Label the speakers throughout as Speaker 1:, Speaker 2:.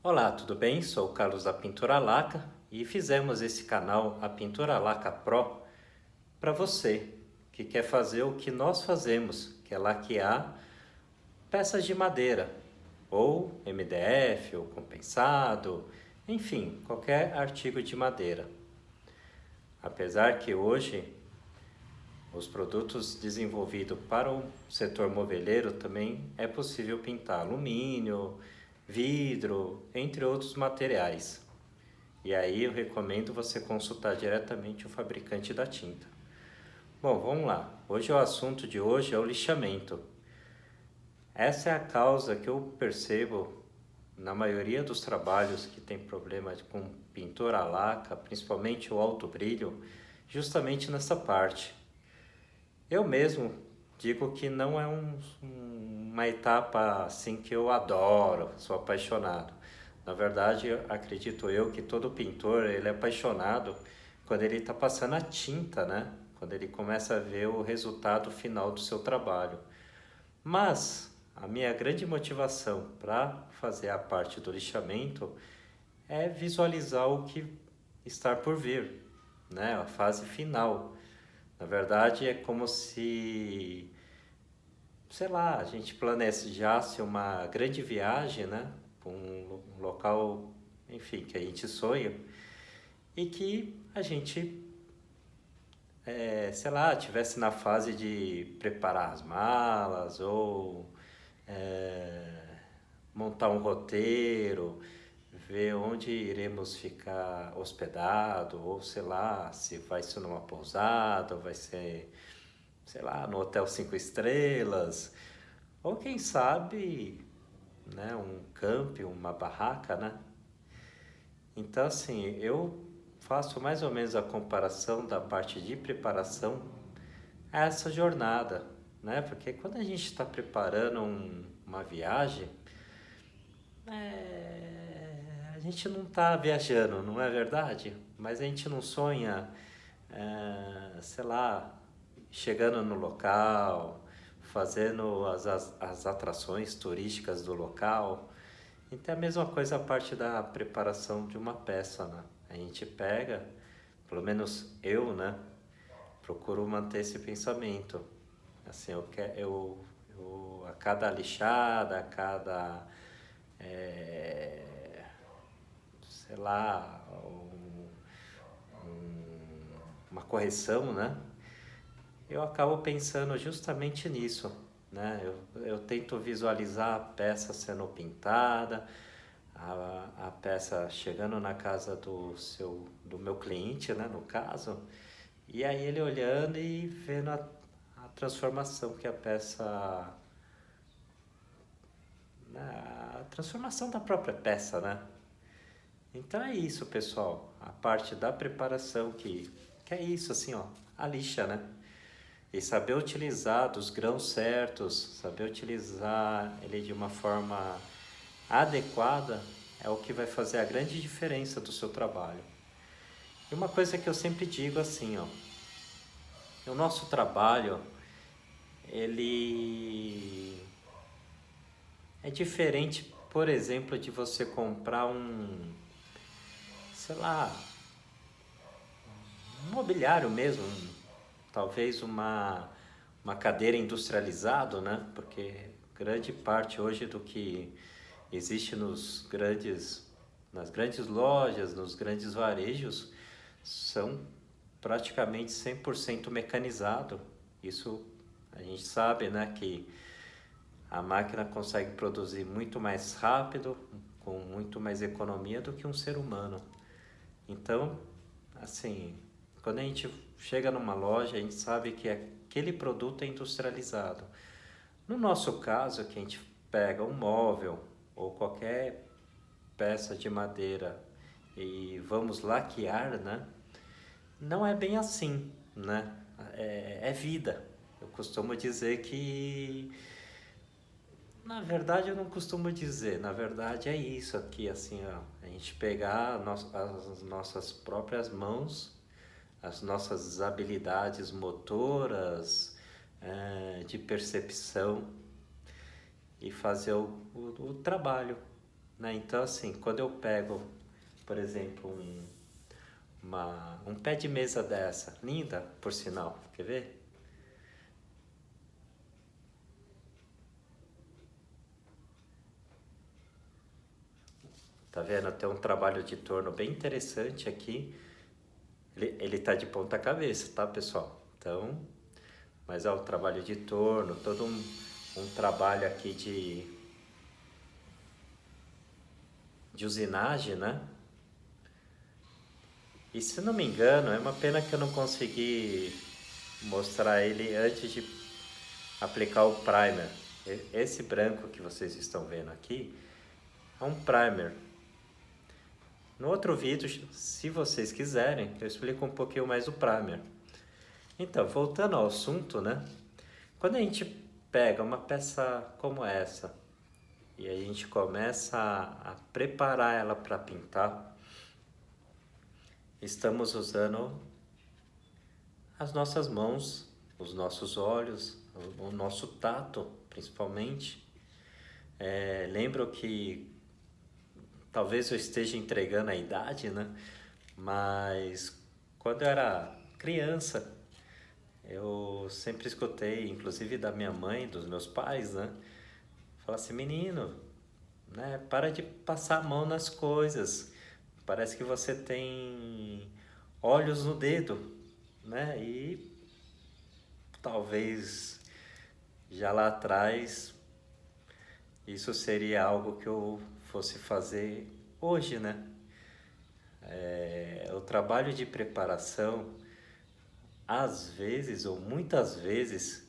Speaker 1: Olá, tudo bem? Sou o Carlos da Pintura Laca e fizemos esse canal, a Pintura Laca Pro, para você que quer fazer o que nós fazemos, que é laquear peças de madeira, ou MDF, ou compensado, enfim, qualquer artigo de madeira. Apesar que hoje os produtos desenvolvidos para o setor moveleiro também é possível pintar alumínio, vidro, entre outros materiais. E aí eu recomendo você consultar diretamente o fabricante da tinta. Bom, vamos lá. Hoje o assunto de hoje é o lixamento. Essa é a causa que eu percebo na maioria dos trabalhos que tem problema com pintura a laca, principalmente o alto brilho, justamente nessa parte. Eu mesmo digo que não é uma etapa assim que eu adoro, sou apaixonado. Na verdade, acredito eu que todo pintor ele é apaixonado quando ele está passando a tinta, né? Quando ele começa a ver o resultado final do seu trabalho. Mas a minha grande motivação para fazer a parte do lixamento é visualizar o que está por vir, né? A fase final. Na verdade, é como se, sei lá, a gente planejasse uma grande viagem, né? Para um local, enfim, que a gente sonha e que a gente, sei lá, tivesse na fase de preparar as malas ou é, montar um roteiro, ver onde iremos ficar hospedado, ou sei lá, se vai ser numa pousada, ou vai ser, sei lá, no hotel 5 estrelas, ou quem sabe, né, um camping, uma barraca, né? Então, assim, eu faço mais ou menos a comparação da parte de preparação a essa jornada, né? Porque quando a gente está preparando uma viagem, a gente não está viajando, não é verdade? Mas a gente não sonha, sei lá, chegando no local, fazendo as atrações turísticas do local. Então é a mesma coisa a parte da preparação de uma peça, né? A gente pega, pelo menos eu, né? Procuro manter esse pensamento. Assim, a cada lixada, a cada, é, sei lá, uma correção, né? Eu acabo pensando justamente nisso, né? Eu tento visualizar a peça sendo pintada, a peça chegando na casa do meu cliente, né? No caso, e aí ele olhando e vendo a transformação que a peça, né? A transformação da própria peça, né? Então é isso, pessoal. A parte da preparação que é isso, assim, ó, a lixa, né? E saber utilizar dos grãos certos, saber utilizar ele de uma forma adequada é o que vai fazer a grande diferença do seu trabalho. E uma coisa que eu sempre digo assim, ó, o nosso trabalho, ele é diferente, por exemplo, de você comprar sei lá, um mobiliário mesmo, talvez uma cadeira industrializado, né? Porque grande parte hoje do que existe nas grandes lojas, nos grandes varejos, são praticamente 100% mecanizado. Isso a gente sabe, né, que a máquina consegue produzir muito mais rápido, com muito mais economia do que um ser humano. Então, assim, quando a gente chega numa loja, a gente sabe que aquele produto é industrializado. No nosso caso, que a gente pega um móvel ou qualquer peça de madeira e vamos laquear, né? Não é bem assim, né? É vida. Eu costumo dizer que, na verdade, eu não costumo dizer. Na verdade, é isso aqui, assim, ó, a gente pegar as nossas próprias mãos, as nossas habilidades motoras, de percepção e fazer o trabalho. né? Então, assim, quando eu pego, por exemplo, um pé de mesa dessa, linda, por sinal, quer ver? Tá vendo? Tem um trabalho de torno bem interessante aqui. Ele tá de ponta cabeça, tá, pessoal? Então, mas é o trabalho de torno, todo um trabalho aqui de usinagem, né? E se não me engano, é uma pena que eu não consegui mostrar ele antes de aplicar o primer. Esse branco que vocês estão vendo aqui é um primer. No outro vídeo, se vocês quiserem, eu explico um pouquinho mais o primer. Então, voltando ao assunto, né? Quando a gente pega uma peça como essa e a gente começa a preparar ela para pintar, estamos usando as nossas mãos, os nossos olhos, o nosso tato, principalmente. Lembro que talvez eu esteja entregando a idade, né? Mas quando eu era criança, eu sempre escutei, inclusive da minha mãe, dos meus pais, né? Falar assim, menino, né? Para de passar a mão nas coisas. Parece que você tem olhos no dedo, né? E talvez já lá atrás isso seria algo que eu fosse fazer hoje, né? O trabalho de preparação, às vezes ou muitas vezes,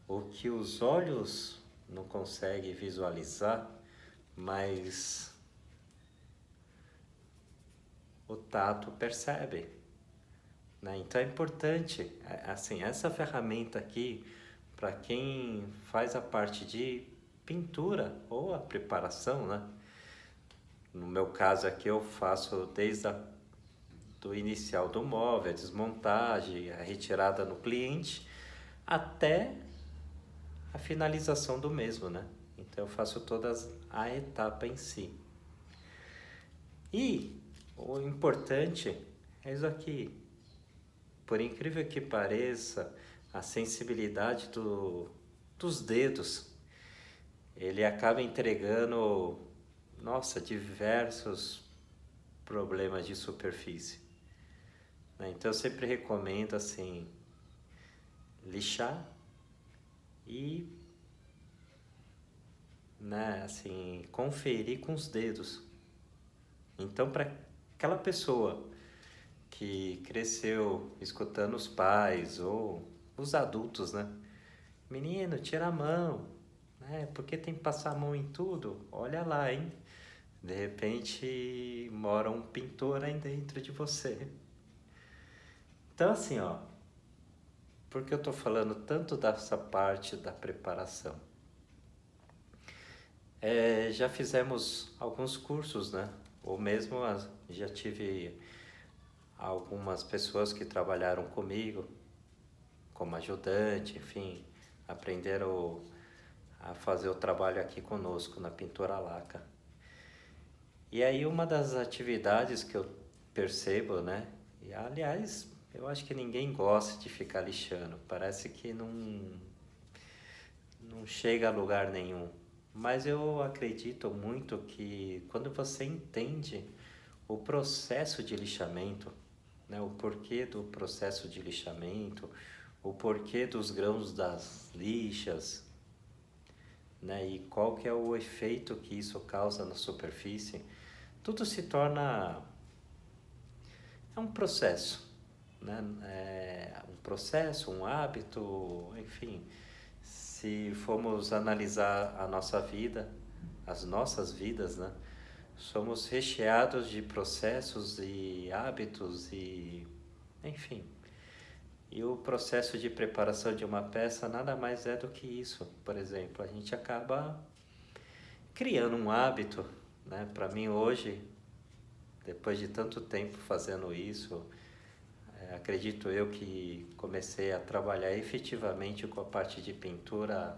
Speaker 1: o que os olhos não conseguem visualizar, mas o tato percebe, né? Então é importante, assim, essa ferramenta aqui, para quem faz a parte de pintura ou a preparação, né? No meu caso aqui eu faço desde do inicial do móvel, a desmontagem, a retirada no cliente, até a finalização do mesmo, né? Então eu faço todas a etapa em si. E o importante é isso aqui. Por incrível que pareça, a sensibilidade dos dedos, ele acaba entregando, nossa, diversos problemas de superfície, né? Então eu sempre recomendo assim, lixar e, né, assim, conferir com os dedos. Então, para aquela pessoa que cresceu escutando os pais ou os adultos, né? Menino, tira a mão, né? Porque tem que passar a mão em tudo? Olha lá, hein? De repente mora um pintor aí dentro de você. Então, assim, ó, por que eu tô falando tanto dessa parte da preparação? Já fizemos alguns cursos, né? Ou mesmo já tive algumas pessoas que trabalharam comigo como ajudante, enfim, aprenderam a fazer o trabalho aqui conosco na pintura à laca. E aí uma das atividades que eu percebo, né? E aliás, eu acho que ninguém gosta de ficar lixando, parece que não chega a lugar nenhum. Mas eu acredito muito que quando você entende o processo de lixamento, né, o porquê do processo de lixamento, o porquê dos grãos das lixas, né, e qual que é o efeito que isso causa na superfície, tudo se torna um processo, né? Um processo, um hábito, enfim. Se formos analisar a nossa vida, as nossas vidas, né? Somos recheados de processos e hábitos e, enfim. E o processo de preparação de uma peça nada mais é do que isso. Por exemplo, a gente acaba criando um hábito, né? Para mim hoje, depois de tanto tempo fazendo isso, acredito eu que comecei a trabalhar efetivamente com a parte de pintura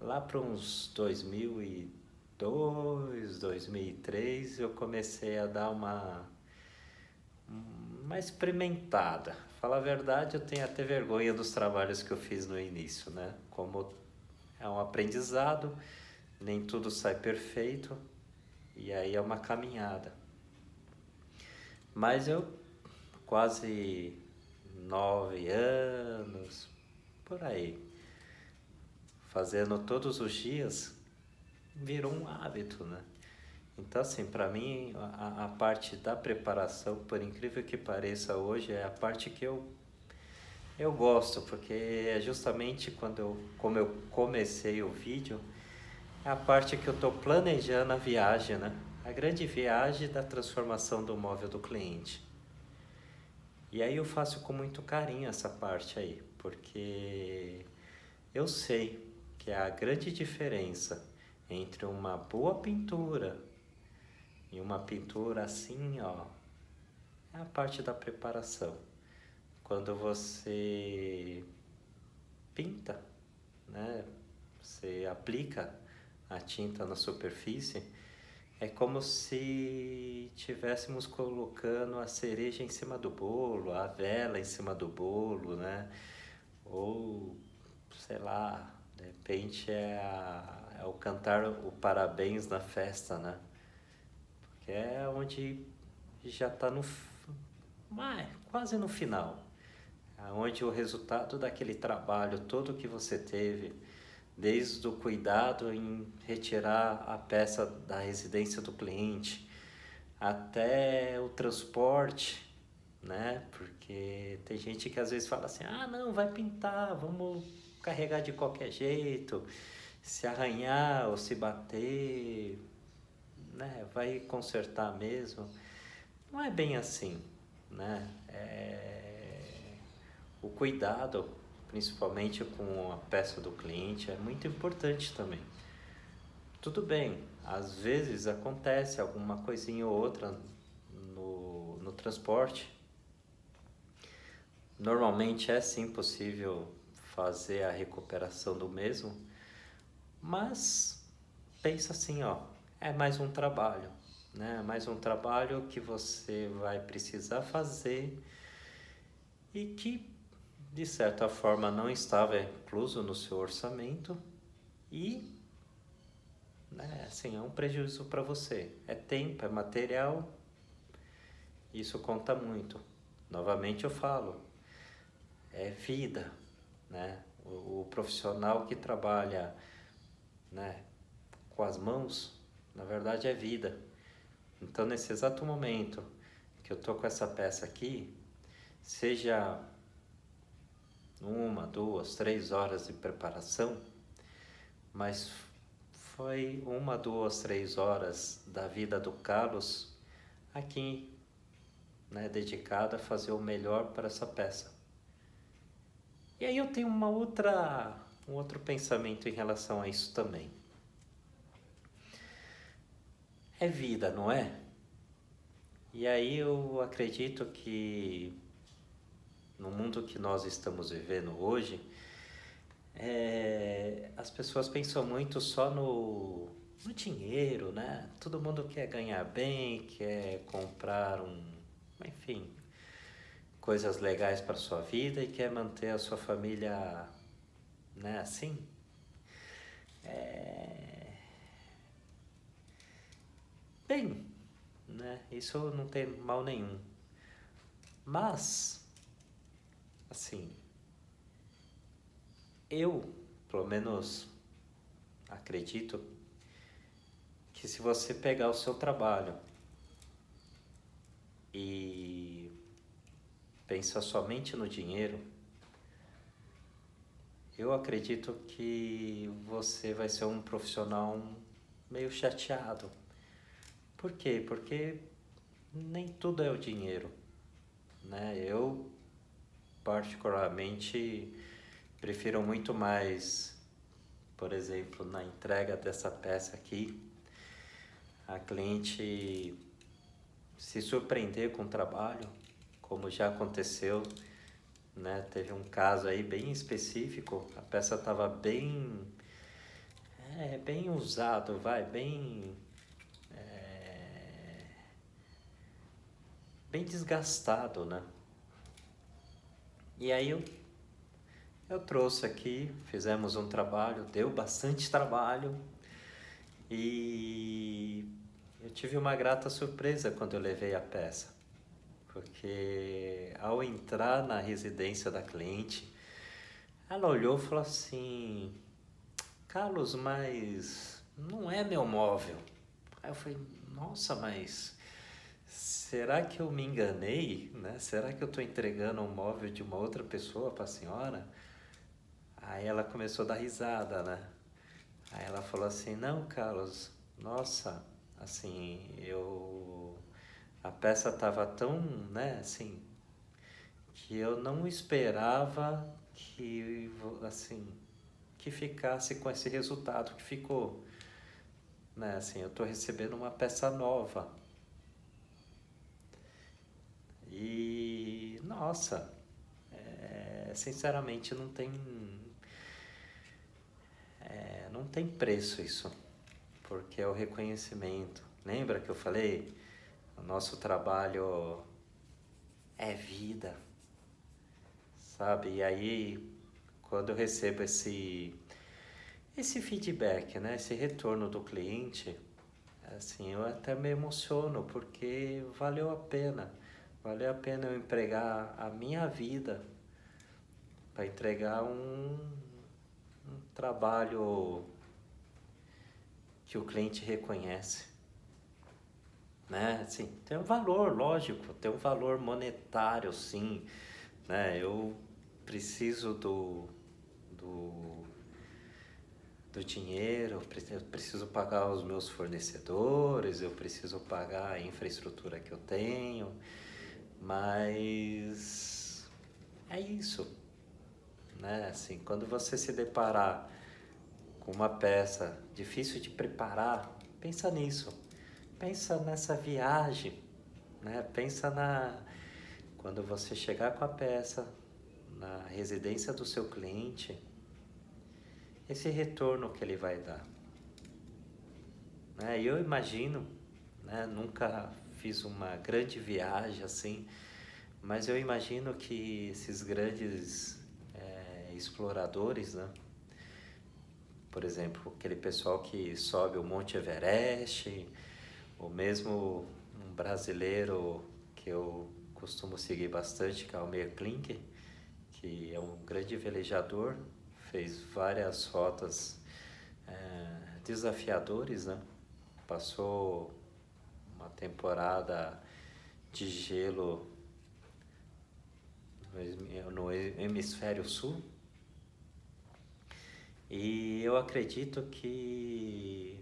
Speaker 1: lá para uns 2010, 2003, eu comecei a dar uma experimentada. Falar a verdade, eu tenho até vergonha dos trabalhos que eu fiz no início, né? Como é um aprendizado, nem tudo sai perfeito, e aí é uma caminhada. Mas eu, quase 9 anos, por aí, fazendo todos os dias, virou um hábito, né? Então, assim, para mim, a parte da preparação, por incrível que pareça hoje, é a parte que eu gosto, porque é justamente como eu comecei o vídeo, é a parte que eu estou planejando a viagem, né? A grande viagem da transformação do móvel do cliente. E aí eu faço com muito carinho essa parte aí, porque eu sei que a grande diferença entre uma boa pintura e uma pintura assim, ó, é a parte da preparação. Quando você pinta, né, você aplica a tinta na superfície, é como se tivéssemos colocando a cereja em cima do bolo, a vela em cima do bolo, né? Ou, sei lá, de repente é o cantar o parabéns na festa, né? Que é onde já está quase no final. Onde o resultado daquele trabalho todo que você teve, desde o cuidado em retirar a peça da residência do cliente, até o transporte, né? Porque tem gente que às vezes fala assim, ah não, vai pintar, vamos carregar de qualquer jeito, se arranhar ou se bater, né? Vai consertar mesmo. Não é bem assim, né? O cuidado, principalmente com a peça do cliente, é muito importante também. Tudo bem, às vezes acontece alguma coisinha ou outra no transporte. Normalmente é sim possível fazer a recuperação do mesmo, mas pensa assim, ó, é mais um trabalho, né? Mais um trabalho que você vai precisar fazer e que de certa forma não estava incluso no seu orçamento e, né, assim, é um prejuízo para você. É tempo, é material, isso conta muito. Novamente eu falo, é vida, né? O profissional que trabalha, né, com as mãos, na verdade é vida. Então nesse exato momento que eu tô com essa peça aqui, seja 1, 2, 3 horas de preparação, mas foi 1, 2, 3 horas da vida do Carlos aqui, né, dedicada a fazer o melhor para essa peça. E aí eu tenho um outro pensamento em relação a isso também. É vida, não é? E aí eu acredito que no mundo que nós estamos vivendo hoje, as pessoas pensam muito só no dinheiro, né? Todo mundo quer ganhar bem, quer comprar enfim, coisas legais para sua vida e quer manter a sua família, né, assim. Bem, né? Isso não tem mal nenhum. Mas, assim, eu, pelo menos, acredito que se você pegar o seu trabalho e pensar somente no dinheiro, eu acredito que você vai ser um profissional meio chateado. Por quê? Porque nem tudo é o dinheiro, né? Eu, particularmente, prefiro muito mais, por exemplo, na entrega dessa peça aqui, a cliente se surpreender com o trabalho, como já aconteceu, né? Teve um caso aí bem específico, a peça estava bem bem usado, bem desgastado, né? E aí eu trouxe aqui, fizemos um trabalho, deu bastante trabalho e eu tive uma grata surpresa quando eu levei a peça, porque ao entrar na residência da cliente, ela olhou e falou assim: Carlos, mas não é meu móvel. Aí eu falei: nossa, mas será que eu me enganei, né? Será que eu estou entregando um móvel de uma outra pessoa para a senhora? Aí ela começou a dar risada, né? Aí ela falou assim: não, Carlos, nossa, assim, a peça estava tão, né, assim, que eu não esperava que, assim, que ficasse com esse resultado que ficou, né? Assim, eu estou recebendo uma peça nova. E, nossa, sinceramente não tem preço isso, porque é o reconhecimento. Lembra que eu falei? O nosso trabalho é vida, sabe? E aí, quando eu recebo esse feedback, né? Esse retorno do cliente, assim, eu até me emociono, porque valeu a pena. Valeu a pena eu empregar a minha vida para entregar um trabalho que o cliente reconhece, né? Assim, tem um valor, lógico, tem um valor monetário, sim, né? Eu preciso do, do dinheiro, eu preciso pagar os meus fornecedores, eu preciso pagar a infraestrutura que eu tenho, mas é isso, né? Assim, quando você se deparar com uma peça difícil de preparar, pensa nisso. Pensa nessa viagem, né? Pensa quando você chegar com a peça na residência do seu cliente, esse retorno que ele vai dar, né? Eu imagino, né? Nunca fiz uma grande viagem assim, mas eu imagino que esses grandes exploradores, né? Por exemplo, aquele pessoal que sobe o Monte Everest, ou mesmo um brasileiro que eu costumo seguir bastante, que é o Almir Klink, que é um grande velejador, fez várias rotas desafiadores, né? Passou uma temporada de gelo no hemisfério sul, e eu acredito que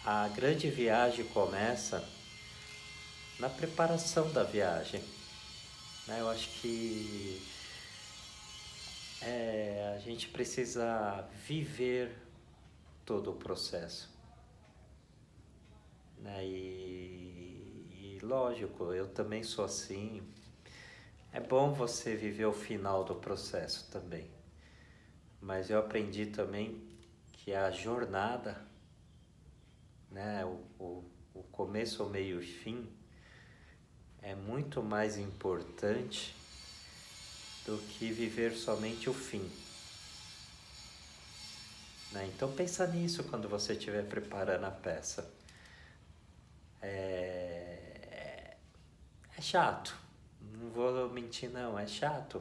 Speaker 1: a grande viagem começa na preparação da viagem, né? Eu acho que a gente precisa viver todo o processo, né? E lógico, eu também sou assim. É bom você viver o final do processo também, mas eu aprendi também que a jornada, né? O começo, o meio e fim é muito mais importante do que viver somente o fim, né? Então pensa nisso quando você estiver preparando a peça. É chato, não vou mentir não, é chato,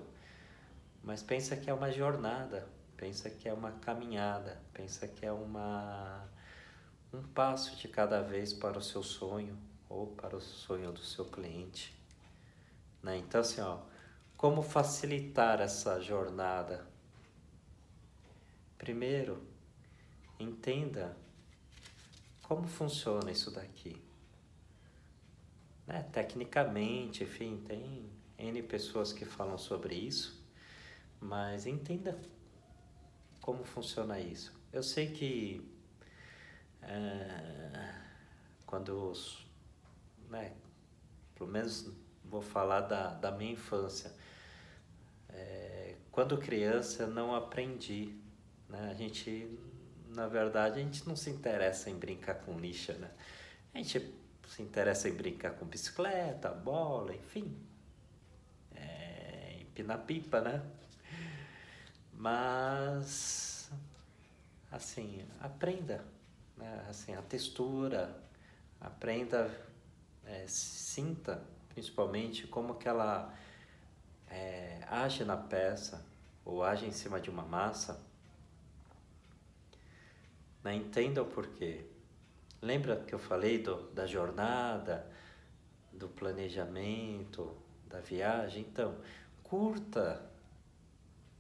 Speaker 1: mas pensa que é uma jornada, pensa que é uma caminhada, pensa que é um passo de cada vez para o seu sonho ou para o sonho do seu cliente, né? Então assim, ó, como facilitar essa jornada? Primeiro, entenda como funciona isso daqui, né? Tecnicamente, enfim, tem N pessoas que falam sobre isso, mas entenda como funciona isso. Eu sei que quando, né, pelo menos vou falar da minha infância, quando criança eu não aprendi, né? A gente, na verdade, a gente não se interessa em brincar com lixa, né? A gente se interessa em brincar com bicicleta, bola, enfim, empinar pipa, né? Mas, assim, aprenda, né? Assim, a textura, aprenda, sinta, principalmente, como que ela age na peça ou age em cima de uma massa, né? Entenda o porquê. Lembra que eu falei da jornada, do planejamento, da viagem? Então, curta,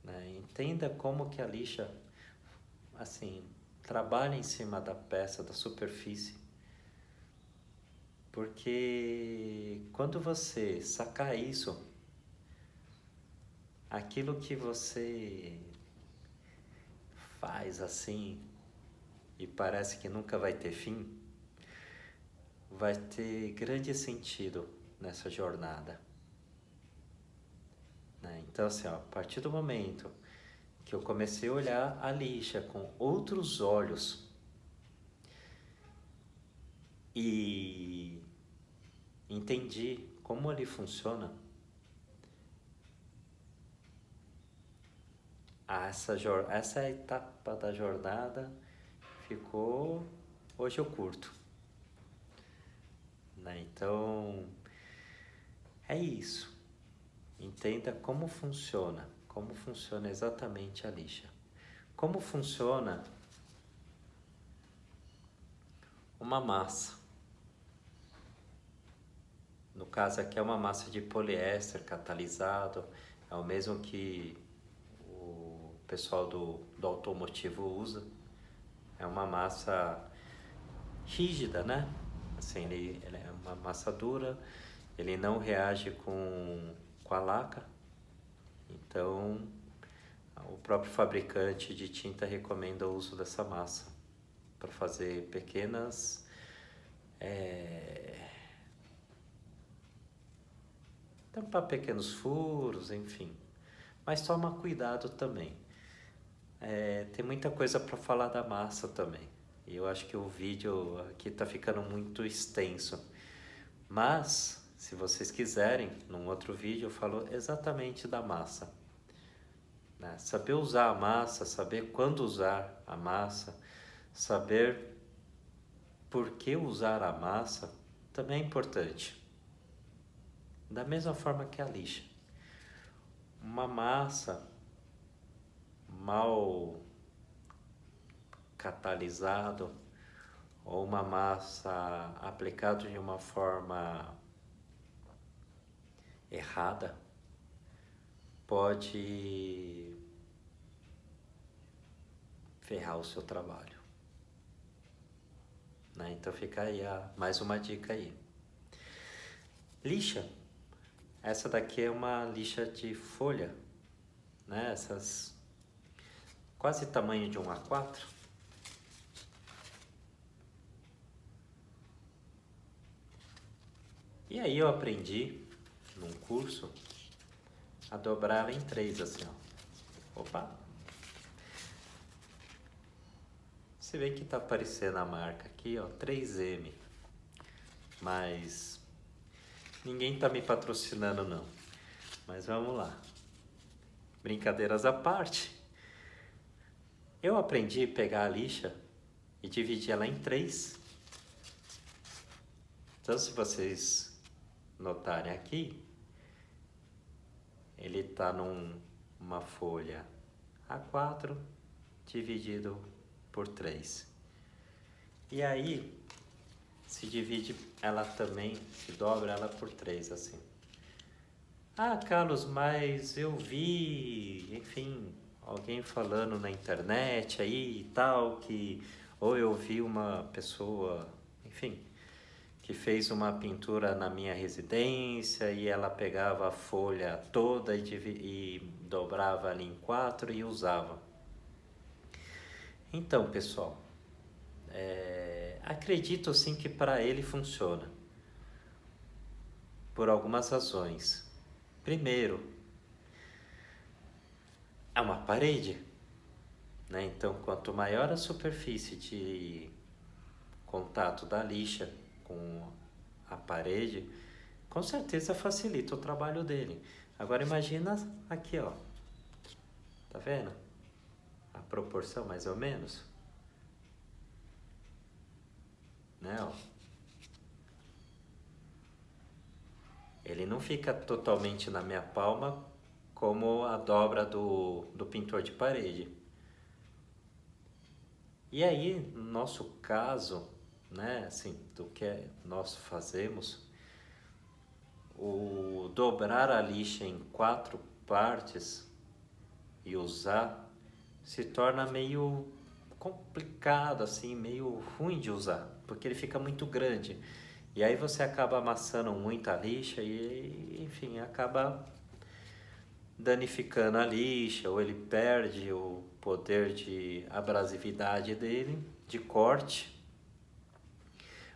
Speaker 1: né? Entenda como que a lixa, assim, trabalha em cima da peça, da superfície. Porque quando você sacar isso, aquilo que você faz assim e parece que nunca vai ter fim, vai ter grande sentido nessa jornada, né? Então, assim, ó, a partir do momento que eu comecei a olhar a lixa com outros olhos e entendi como ele funciona, essa etapa da jornada ficou, hoje eu curto, né? Então, é isso. Entenda como funciona exatamente a lixa. Como funciona uma massa. No caso aqui é uma massa de poliéster catalisado, é o mesmo que o pessoal do automotivo usa. É uma massa rígida, né? Assim, ele é uma massa dura, ele não reage com a laca, então o próprio fabricante de tinta recomenda o uso dessa massa para fazer pequenas tampar pequenos furos, enfim. Mas toma cuidado também. Tem muita coisa para falar da massa também. E eu acho que o vídeo aqui está ficando muito extenso. Mas, se vocês quiserem, num outro vídeo eu falo exatamente da massa, né? Saber usar a massa, saber quando usar a massa, saber por que usar a massa também é importante. Da mesma forma que a lixa. Uma massa mal catalisado ou uma massa aplicada de uma forma errada pode ferrar o seu trabalho, né? Então fica aí mais uma dica aí. Lixa. Essa daqui é uma lixa de folha, né? Essas quase tamanho de um A4. E aí eu aprendi num curso a dobrar ela em 3 assim, ó. Opa! Você vê que tá aparecendo a marca aqui, ó, 3M. Mas ninguém tá me patrocinando não. Mas vamos lá. Brincadeiras à parte. Eu aprendi a pegar a lixa e dividir ela em 3. Então, se vocês notarem aqui, ele está numa folha A4 dividido por 3. E aí, se divide ela também, se dobra ela por 3, assim. Ah, Carlos, mas eu vi, enfim, alguém falando na internet aí e tal, que ou eu vi uma pessoa, enfim, que fez uma pintura na minha residência e ela pegava a folha toda e dobrava ali em 4 e usava. Então, pessoal, acredito sim que para ele funciona, por algumas razões. Primeiro, é uma parede, né? Então, quanto maior a superfície de contato da lixa com a parede, com certeza facilita o trabalho dele. Agora imagina aqui, ó. Tá vendo? A proporção mais ou menos, né, ó. Ele não fica totalmente na minha palma como a dobra do pintor de parede. E aí, no nosso caso, né, assim, do que nós fazemos, o dobrar a lixa em 4 partes e usar se torna meio complicado, assim, meio ruim de usar, porque ele fica muito grande. E aí você acaba amassando muito a lixa e, enfim, acaba danificando a lixa, ou ele perde o poder de abrasividade dele, de corte.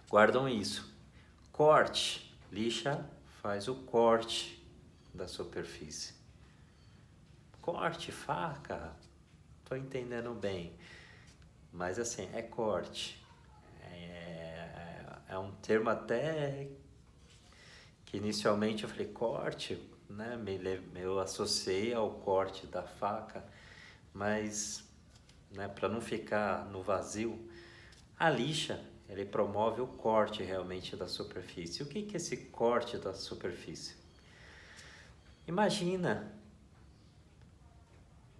Speaker 1: Guardam isso. Corte. Lixa faz o corte da superfície. Corte, faca, tô entendendo bem. Mas assim, é corte. É um termo até que inicialmente eu falei, corte, né? Eu associei ao corte da faca, mas, né, para não ficar no vazio, a lixa, ele promove o corte realmente da superfície. O que é esse corte da superfície? Imagina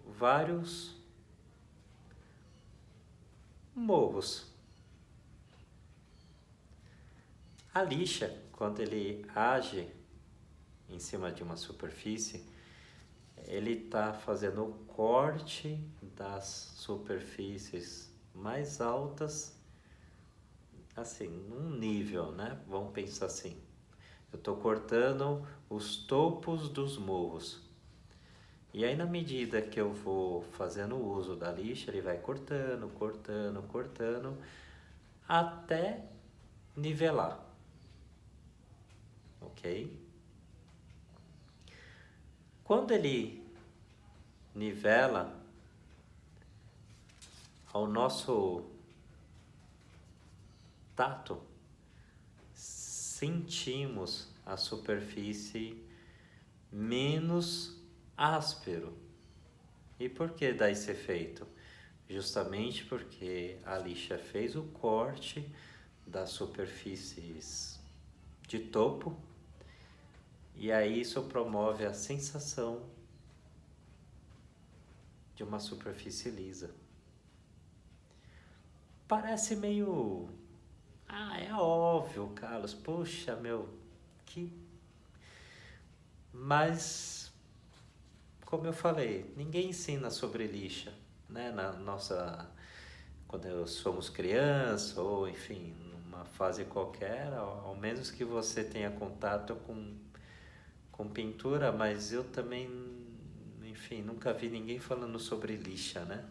Speaker 1: vários morros. A lixa, quando ele age em cima de uma superfície, ele está fazendo o corte das superfícies mais altas, assim, num nível, né? Vamos pensar assim. Eu estou cortando os topos dos morros. E aí, na medida que eu vou fazendo uso da lixa, ele vai cortando, cortando, cortando, até nivelar. Ok? Quando ele nivela, ao nosso tato, sentimos a superfície menos áspero. E por que dá esse efeito? Justamente porque a lixa fez o corte das superfícies de topo e aí isso promove a sensação de uma superfície lisa. Parece meio... é óbvio, Carlos. Puxa, meu, que... Mas, como eu falei, ninguém ensina sobre lixa, né? Na nossa... Quando somos criança ou, enfim, numa fase qualquer, ao menos que você tenha contato com pintura, mas eu também, enfim, nunca vi ninguém falando sobre lixa, né?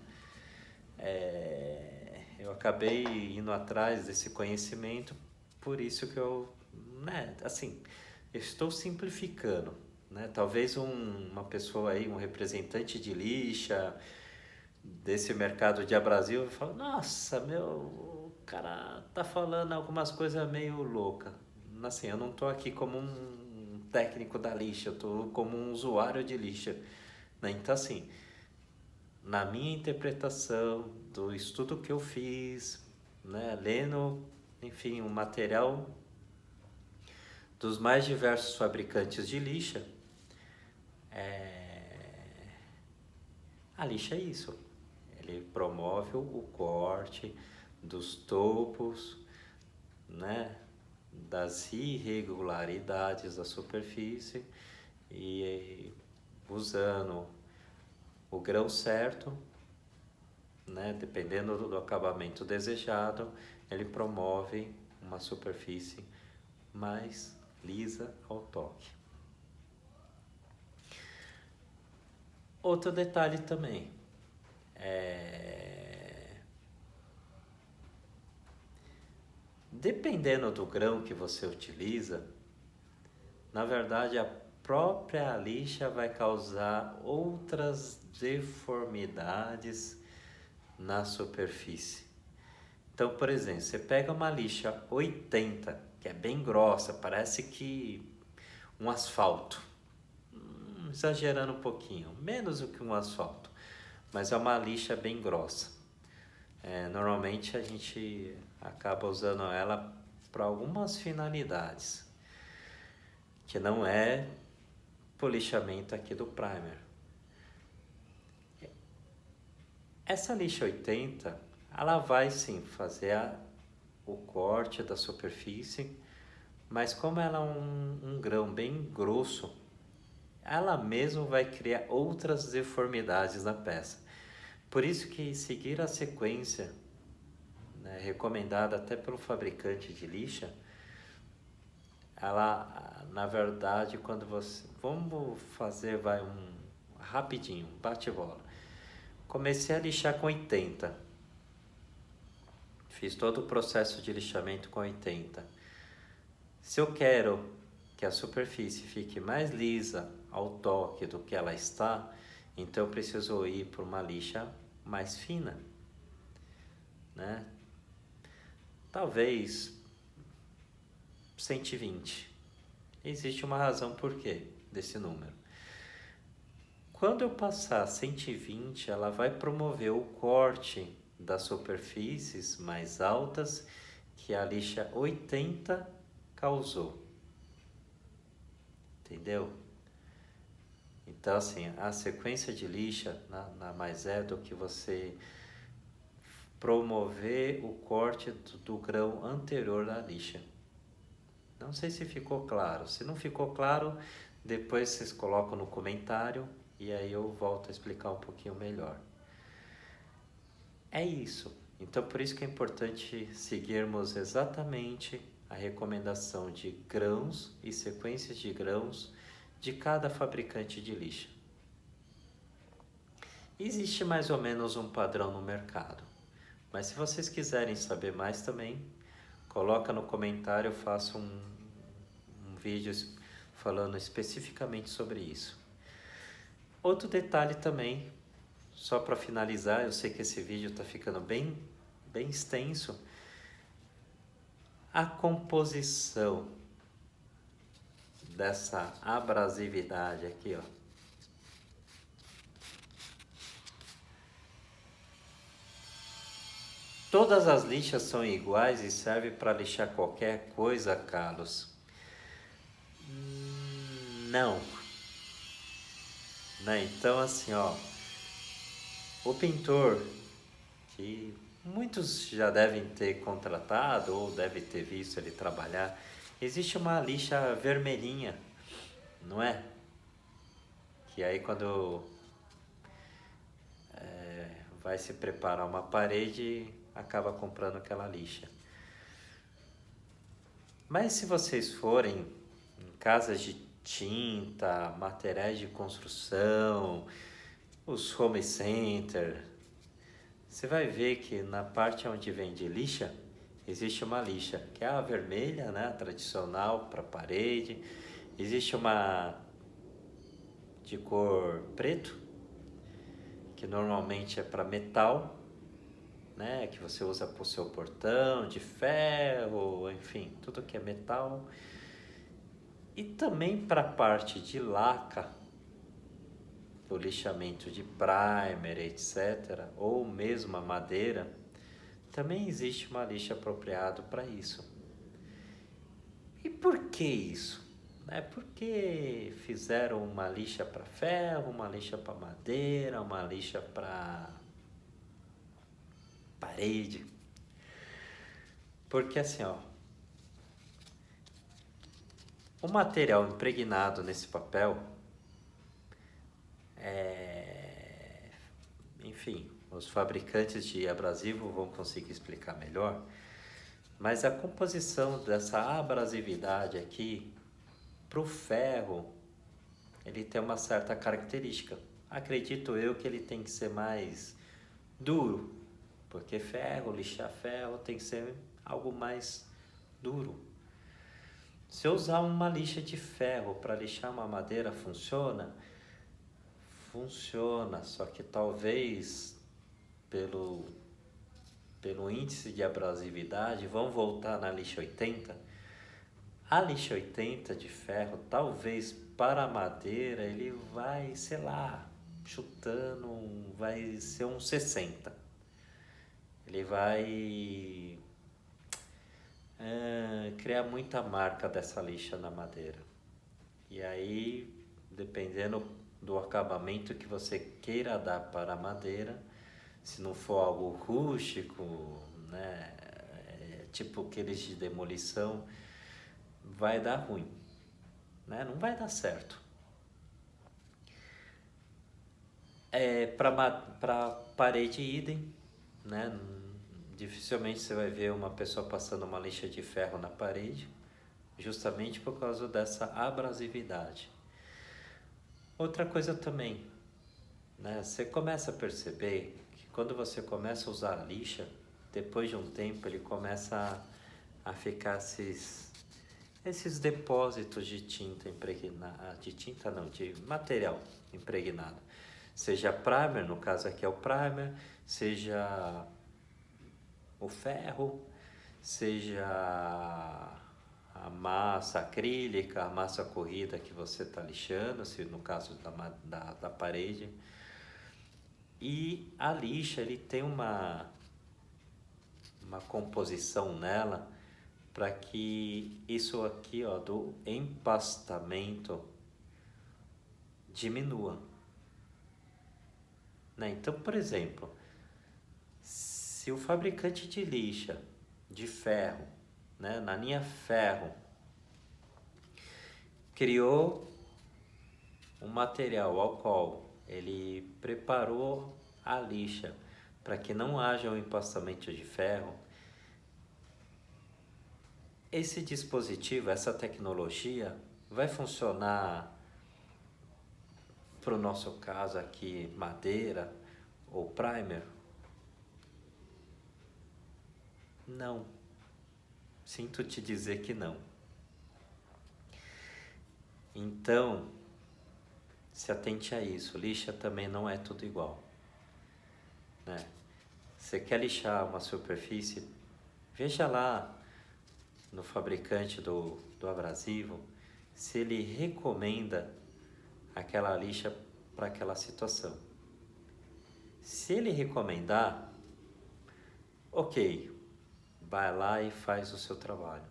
Speaker 1: Eu acabei indo atrás desse conhecimento, por isso que eu, né, assim, eu estou simplificando, né? Talvez uma pessoa aí, um representante de lixa, desse mercado de Brasil, fala, nossa, meu, o cara tá falando algumas coisas meio louca. Assim, eu não tô aqui como um técnico da lixa, eu tô como um usuário de lixa, né? Então, assim, na minha interpretação do estudo que eu fiz, né, lendo, enfim, o material dos mais diversos fabricantes de lixa, a lixa é isso. Ele promove o corte dos topos, né, das irregularidades da superfície e usando o grão certo, né, dependendo do acabamento desejado, ele promove uma superfície mais lisa ao toque. Outro detalhe também, dependendo do grão que você utiliza, na verdade a própria lixa vai causar outras deformidades na superfície. Então, por exemplo, você pega uma lixa 80, que é bem grossa, parece que um asfalto, exagerando um pouquinho, menos do que um asfalto, mas é uma lixa bem grossa. Normalmente a gente acaba usando ela para algumas finalidades, que não é o lixamento aqui do primer. Essa lixa 80, ela vai sim fazer o corte da superfície, mas como ela é um grão bem grosso, ela mesmo vai criar outras deformidades na peça. Por isso que seguir a sequência, né, recomendada até pelo fabricante de lixa, ela, na verdade, quando você... Vamos fazer, rapidinho, bate-bola. Comecei a lixar com 80. Fiz todo o processo de lixamento com 80. Se eu quero que a superfície fique mais lisa ao toque do que ela está, então eu preciso ir para uma lixa mais fina, né? Talvez 120. Existe uma razão por quê desse número. Quando eu passar 120, ela vai promover o corte das superfícies mais altas que a lixa 80 causou. Entendeu? Então, assim, a sequência de lixa nada mais é do que você promover o corte do grão anterior da lixa. Não sei se ficou claro. Se não ficou claro, depois vocês colocam no comentário e aí eu volto a explicar um pouquinho melhor. É isso. Então, por isso que é importante seguirmos exatamente a recomendação de grãos e sequências de grãos de cada fabricante de lixa. Existe mais ou menos um padrão no mercado, mas se vocês quiserem saber mais também, coloca no comentário, eu faço um vídeo falando especificamente sobre isso. Outro detalhe também, só para finalizar, eu sei que esse vídeo está ficando bem extenso, a composição dessa abrasividade aqui, ó. Todas as lixas são iguais e servem para lixar qualquer coisa, Carlos? Não. Né? Então, assim, ó, o pintor, que muitos já devem ter contratado ou devem ter visto ele trabalhar, existe uma lixa vermelhinha, não é? Que aí quando vai se preparar uma parede, acaba comprando aquela lixa. Mas se vocês forem em casas de tinta, materiais de construção, os home center, você vai ver que na parte onde vende lixa, existe uma lixa, que é a vermelha, né, a tradicional para parede. Existe uma de cor preto, que normalmente é para metal, né, que você usa para o seu portão, de ferro, enfim, tudo que é metal. E também para a parte de laca, o lixamento de primer, etc., ou mesmo a madeira, também existe uma lixa apropriada para isso. E por que isso? Por que fizeram uma lixa para ferro, uma lixa para madeira, uma lixa para parede? Porque assim, ó, o material impregnado nesse papel enfim, os fabricantes de abrasivo vão conseguir explicar melhor, mas a composição dessa abrasividade aqui para o ferro, ele tem uma certa característica. Acredito eu que ele tem que ser mais duro, porque ferro, lixar ferro tem que ser algo mais duro. Se eu usar uma lixa de ferro para lixar uma madeira, funciona? Funciona, só que talvez pelo, pelo índice de abrasividade, vão voltar na lixa 80. A lixa 80 de ferro, talvez para a madeira, ele vai, sei lá, chutando, vai ser um 60. Ele vai criar muita marca dessa lixa na madeira. E aí, dependendo do acabamento que você queira dar para a madeira, se não for algo rústico, né, tipo aqueles de demolição, vai dar ruim, né? Não vai dar certo. Para parede idem, né? Dificilmente você vai ver uma pessoa passando uma lixa de ferro na parede, justamente por causa dessa abrasividade. Outra coisa também, né? Você começa a perceber que quando você começa a usar a lixa, depois de um tempo ele começa a ficar esses depósitos de tinta impregnada, de tinta não, de material impregnado. Seja primer, no caso aqui é o primer, seja o ferro, seja a massa acrílica, a massa corrida que você está lixando, se no caso da parede. E a lixa, ele tem uma composição nela para que isso aqui, ó, do empastamento diminua, né? Então, por exemplo, se o fabricante de lixa de ferro, né, na linha ferro, criou um material ao qual ele preparou a lixa para que não haja um empastamento de ferro, esse dispositivo, essa tecnologia vai funcionar para o nosso caso aqui, madeira ou primer? Não. Sinto te dizer que não. Então, se atente a isso. Lixa também não é tudo igual, né? Você quer lixar uma superfície? Veja lá no fabricante do abrasivo se ele recomenda aquela lixa para aquela situação. Se ele recomendar, ok, vai lá e faz o seu trabalho.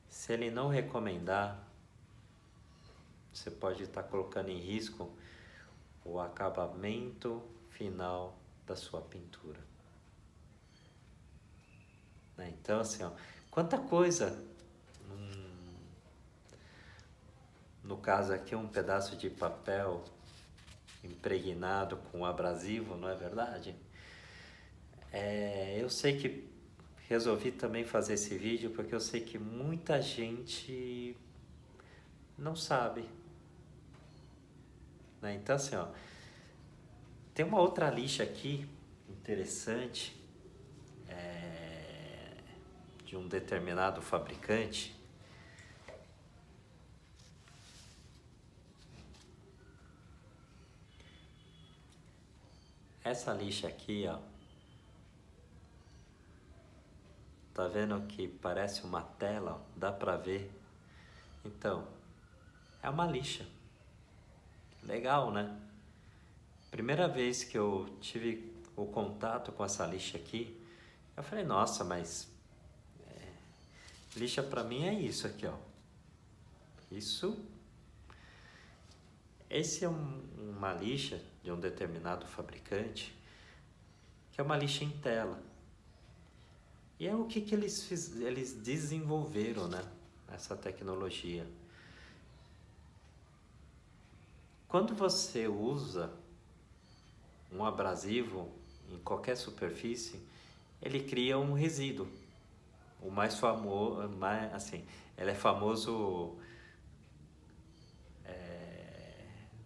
Speaker 1: Se ele não recomendar, você pode estar colocando em risco o acabamento final da sua pintura, né? Então, assim, ó, quanta coisa, no caso aqui um pedaço de papel impregnado com abrasivo, não é verdade? Eu sei que resolvi também fazer esse vídeo porque eu sei que muita gente não sabe, né? Então, assim, ó, tem uma outra lixa aqui interessante, de um determinado fabricante. Essa lixa aqui, ó, tá vendo que parece uma tela, ó? Dá pra ver? Então, é uma lixa. Legal, né? Primeira vez que eu tive o contato com essa lixa aqui, eu falei, nossa, mas lixa pra mim é isso aqui, ó. Esse é uma lixa de um determinado fabricante, que é uma lixa em tela. E é o que eles desenvolveram, né? Essa tecnologia. Quando você usa um abrasivo em qualquer superfície, ele cria um resíduo. O mais famoso, assim, ele é famoso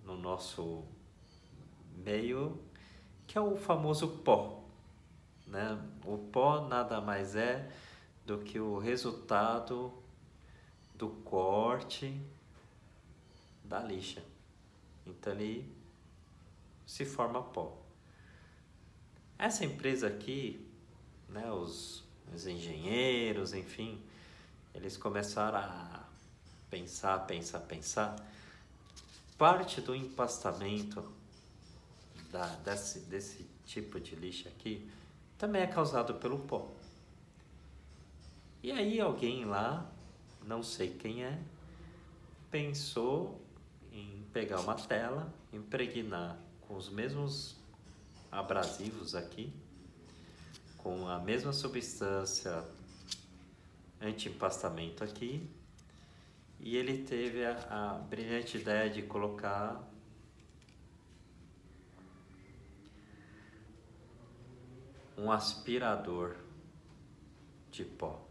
Speaker 1: no nosso meio, que é o famoso pó, né? O pó nada mais é do que o resultado do corte da lixa. Então ele se forma pó. Essa empresa aqui, né, os engenheiros, enfim, eles começaram a pensar. Parte do empastamento desse tipo de lixo aqui também é causado pelo pó. E aí alguém lá, não sei quem é, pensou em pegar uma tela, impregnar com os mesmos abrasivos aqui, com a mesma substância anti-empastamento aqui, e ele teve a brilhante ideia de colocar um aspirador de pó.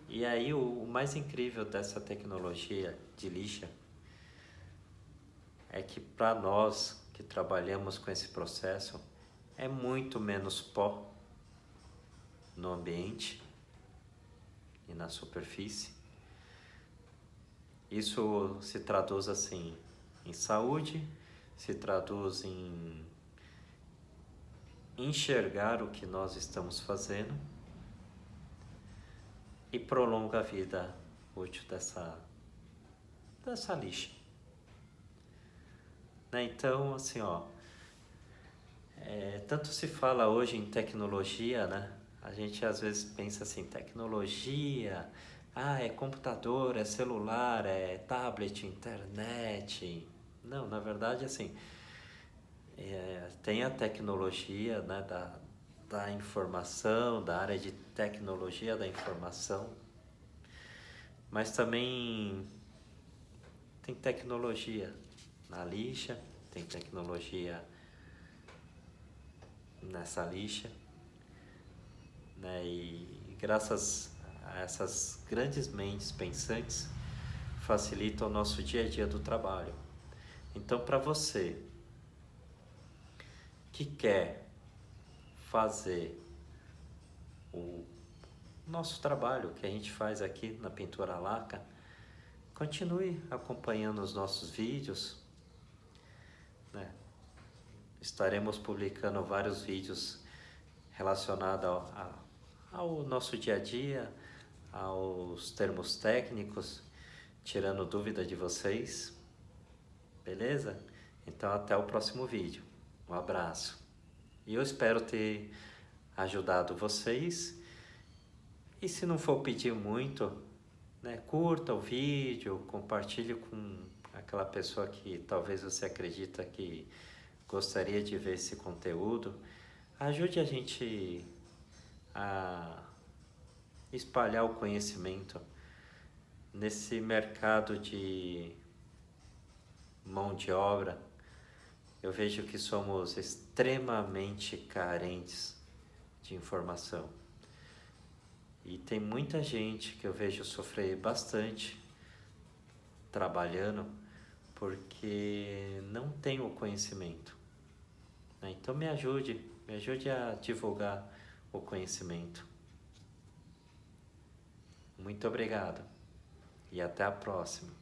Speaker 1: E aí o mais incrível dessa tecnologia de lixa é que para nós que trabalhamos com esse processo é muito menos pó no ambiente e na superfície. Isso se traduz assim em saúde, se traduz em enxergar o que nós estamos fazendo e prolonga a vida útil dessa lixa. Né? Então, assim, ó, tanto se fala hoje em tecnologia, né? A gente às vezes pensa assim, tecnologia, é computador, é celular, é tablet, internet. Não, na verdade, assim, tem a tecnologia, né, da informação, da área de tecnologia da informação, mas também tem tecnologia na lixa, tem tecnologia nessa lixa, né? E graças a essas grandes mentes pensantes facilita o nosso dia a dia do trabalho. Então, para você que quer fazer o nosso trabalho que a gente faz aqui na Pintura Laca, continue acompanhando os nossos vídeos, né? Estaremos publicando vários vídeos relacionados ao nosso dia a dia, aos termos técnicos, tirando dúvida de vocês, beleza? Então até o próximo vídeo, um abraço. E eu espero ter ajudado vocês, e se não for pedir muito, né, curta o vídeo, compartilhe com aquela pessoa que talvez você acredita que gostaria de ver esse conteúdo. Ajude a gente a espalhar o conhecimento nesse mercado de mão de obra. Eu vejo que somos extremamente carentes de informação. E tem muita gente que eu vejo sofrer bastante trabalhando porque não tem o conhecimento, né? Então me ajude a divulgar o conhecimento. Muito obrigado e até a próxima.